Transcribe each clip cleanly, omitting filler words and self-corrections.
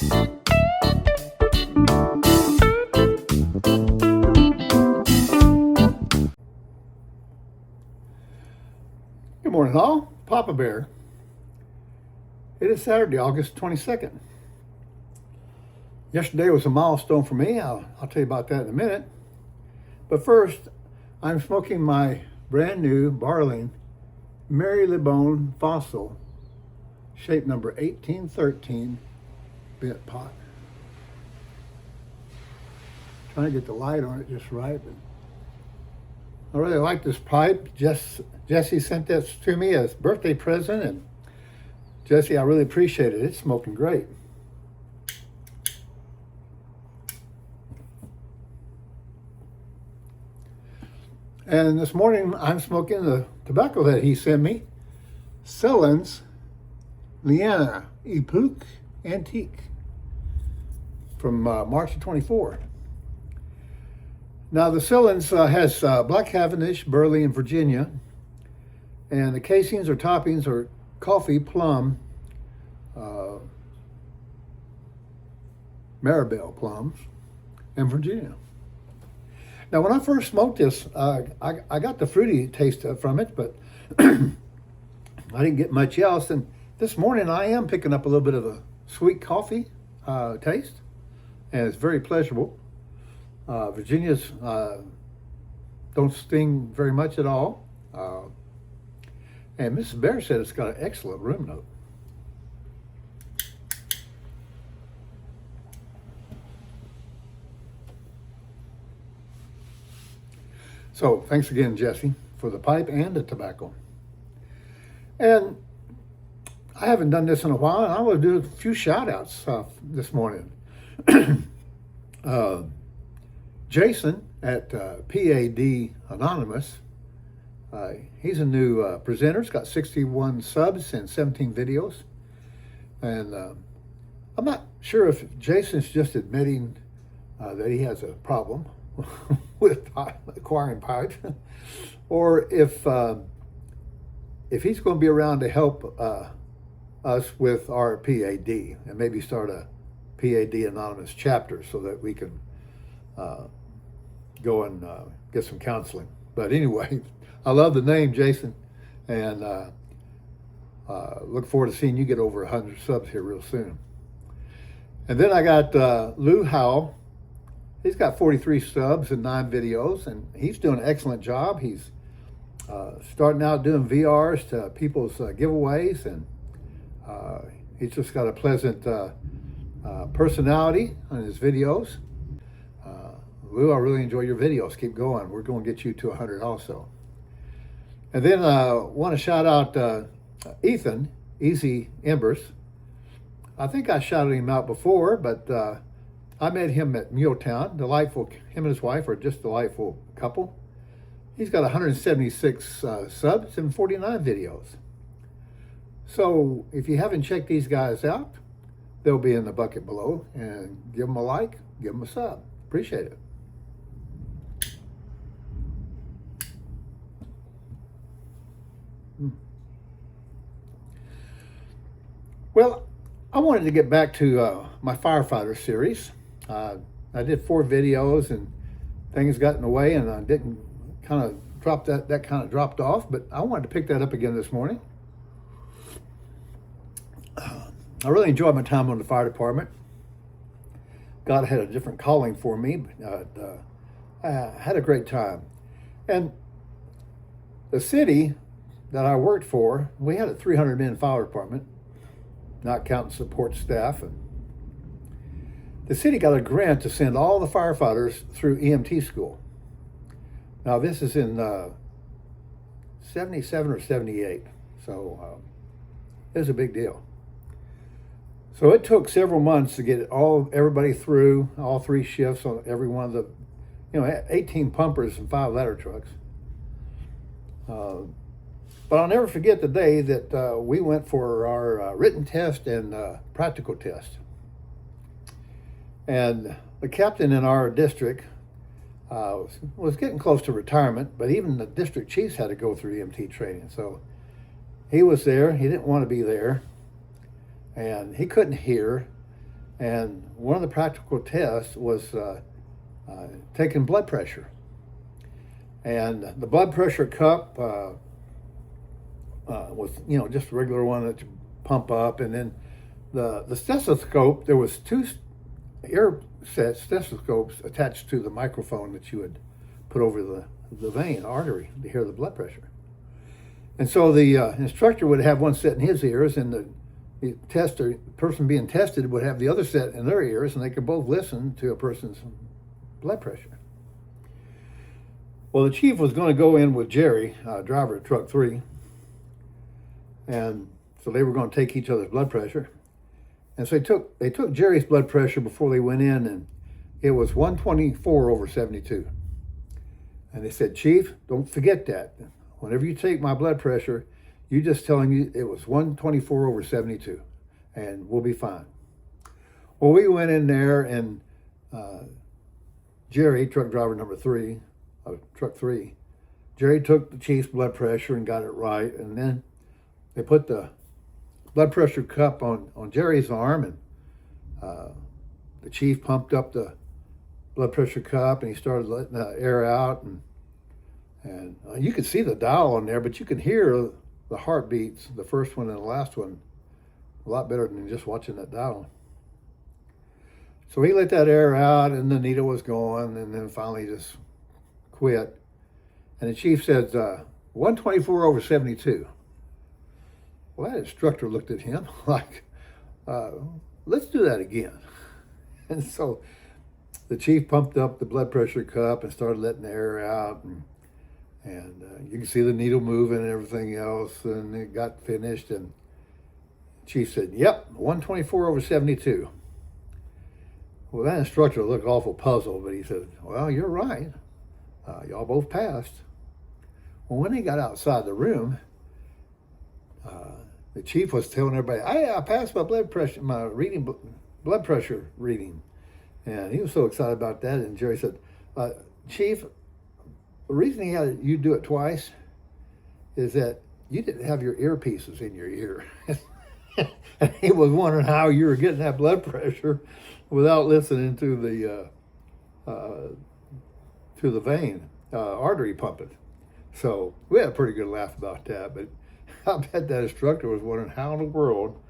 Good morning, all. Papa Bear. It is Saturday, August 22nd. Yesterday was a milestone for me. I'll tell you about that in a minute. But first, I'm smoking my brand new Barling Marylebone Fossil, shape number 1813 bit pot. Trying to get the light on it just right, but I really like this pipe. Jesse sent this to me as a birthday present, and Jesse, I really appreciate it. It's smoking great. And this morning I'm smoking the tobacco that he sent me, Cellin's Liana Epoch Antique from March of 24. Now the Cellin's has Black Cavendish, Burley, and Virginia, and the casings or toppings are coffee, plum, Maribel plums, and Virginia. Now, when I first smoked this, I got the fruity taste from it, but I didn't get much else. And this morning, I am picking up a little bit of a sweet coffee taste, and it's very pleasurable. Virginia's don't sting very much at all. And Mrs. Bear said it's got an excellent room note. So thanks again, Jesse, for the pipe and the tobacco. And I haven't done this in a while, and I will do a few shout outs this morning. Jason at PAD Anonymous, he's a new presenter. He's got 61 subs and 17 videos. And I'm not sure if Jason's just admitting that he has a problem with acquiring pipe, or if he's going to be around to help us with our PAD and maybe start a PAD Anonymous chapter so that we can go and get some counseling. But anyway, I love the name, Jason, and look forward to seeing you get over 100 subs here real soon. And then I got Lou Howell. He's got 43 subs and 9 videos, and he's doing an excellent job. He's starting out doing VRs to people's giveaways, and he's just got a pleasant personality on his videos. Lou, I really enjoy your videos. Keep going. We're going to get you to 100 also. And then I want to shout out Ethan, Easy Embers. I think I shouted him out before, but I met him at Muletown. Delightful. Him and his wife are just a delightful couple. He's got 176 subs and 49 videos. So if you haven't checked these guys out, they'll be in the bucket below. And give them a like, give them a sub. Appreciate it. Well, I wanted to get back to my Firefighter series. I did 4 videos and things got in the way, and I didn't kind of drop that kind of dropped off, but I wanted to pick that up again this morning. I really enjoyed my time on the fire department. God had a different calling for me, but I had a great time. And the city that I worked for, we had a 300-man fire department, not counting support staff. And the city got a grant to send all the firefighters through EMT school. Now this is in 77 or 78, so it was a big deal. So it took several months to get everybody through, all 3 shifts on every one of the, 18 pumpers and 5 ladder trucks. But I'll never forget the day that we went for our written test and practical test. And the captain in our district was getting close to retirement, but even the district chiefs had to go through EMT training. So he was there. He didn't want to be there, and he couldn't hear. And one of the practical tests was taking blood pressure. And the blood pressure cup was, just a regular one that you pump up. And then the stethoscope, there was two ear set stethoscopes attached to the microphone that you would put over the vein, artery, to hear the blood pressure. And so the instructor would have one set in his ears, and the person being tested would have the other set in their ears, and they could both listen to a person's blood pressure. Well, the chief was going to go in with Jerry, driver of truck 3, and so they were going to take each other's blood pressure. And so they took Jerry's blood pressure before they went in, and it was 124/72. And they said, "Chief, don't forget that. Whenever you take my blood pressure, you just telling me it was 124/72, and we'll be fine." Well, we went in there, and Jerry, truck driver number 3, truck 3, Jerry took the chief's blood pressure and got it right, and then they put the blood pressure cup on Jerry's arm, and the chief pumped up the blood pressure cup, and he started letting the air out, and you could see the dial on there, but you could hear the heartbeats, the first one and the last one, a lot better than just watching that dial. So he let that air out, and the needle was going, and then finally just quit. And the chief said, 124/72. Well, that instructor looked at him like, let's do that again. And so the chief pumped up the blood pressure cup and started letting the air out, and you can see the needle moving and everything else, and it got finished, and the chief said, "Yep, 124/72. Well, that instructor looked awful puzzled, but he said, "Well, you're right. Y'all both passed." Well, when they got outside the room, the chief was telling everybody, I passed my blood pressure reading. And he was so excited about that. And Jerry said, "Chief, the reason he had you do it twice is that you didn't have your earpieces in your ear." And he was wondering how you were getting that blood pressure without listening to the vein, artery pumping. So we had a pretty good laugh about that, but I bet that instructor was wondering how in the world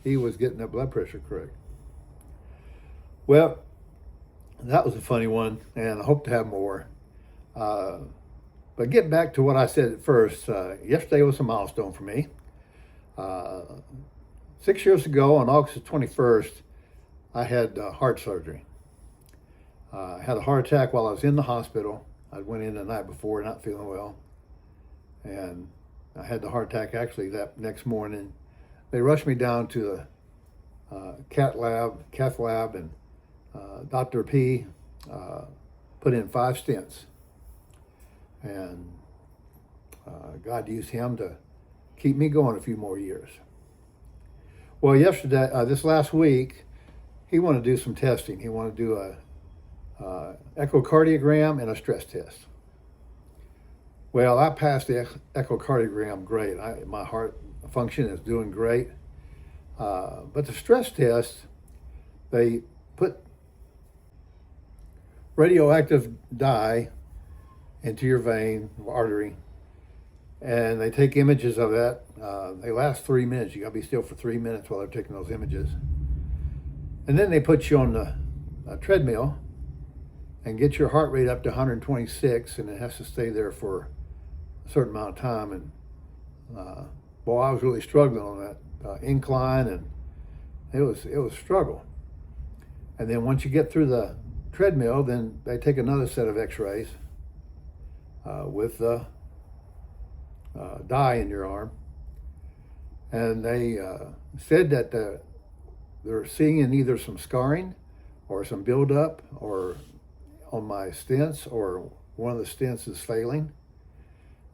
he was getting that blood pressure correct. Well, that was a funny one, and I hope to have more. But getting back to what I said at first, yesterday was a milestone for me. 6 years ago, on August 21st, I had heart surgery. I had a heart attack while I was in the hospital. I went in the night before, not feeling well. And I had the heart attack actually that next morning. They rushed me down to the cath lab, and Dr. P put in 5 stents. And God used him to keep me going a few more years. Well, this last week, he wanted to do some testing. He wanted to do a echocardiogram and a stress test. Well, I passed the echocardiogram great. My heart function is doing great. But the stress test, they put radioactive dye into your vein, artery, and they take images of that. They last 3 minutes. You got to be still for 3 minutes while they're taking those images. And then they put you on a treadmill and get your heart rate up to 126, and it has to stay there for a certain amount of time. And boy, I was really struggling on that incline, and it was a struggle. And then once you get through the treadmill, then they take another set of x-rays with the dye in your arm, and they said that they're seeing either some scarring or some buildup or on my stents, or one of the stents is failing.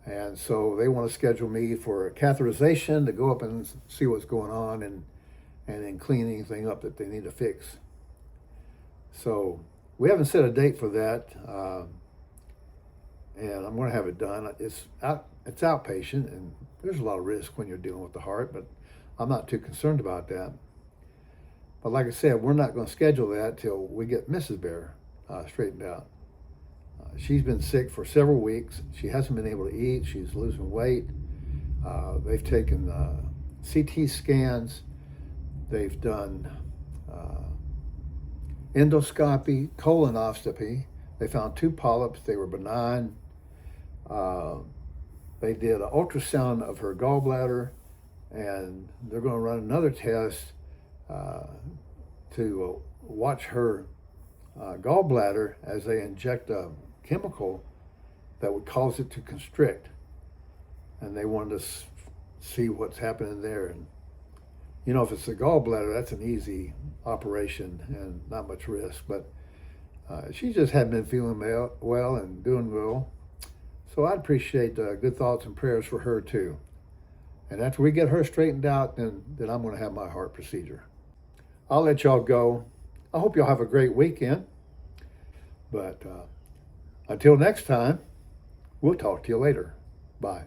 And so they want to schedule me for a catheterization to go up and see what's going on, and then clean anything up that they need to fix. So we haven't set a date for that, and I'm going to have it done. It's outpatient, and there's a lot of risk when you're dealing with the heart, but I'm not too concerned about that. But like I said, we're not going to schedule that till we get Mrs. Bear straightened out. She's been sick for several weeks. She hasn't been able to eat. She's losing weight. They've taken CT scans. They've done endoscopy, colonoscopy. They found 2 polyps. They were benign. They did an ultrasound of her gallbladder, and they're going to run another test to watch her gallbladder as they inject a chemical that would cause it to constrict. And they wanted to see what's happening there. And you know, if it's the gallbladder, that's an easy operation and not much risk. But she just hadn't been feeling well and doing well. So I'd appreciate good thoughts and prayers for her too. And after we get her straightened out, then I'm going to have my heart procedure. I'll let y'all go. I hope y'all have a great weekend. But until next time, we'll talk to you later. Bye.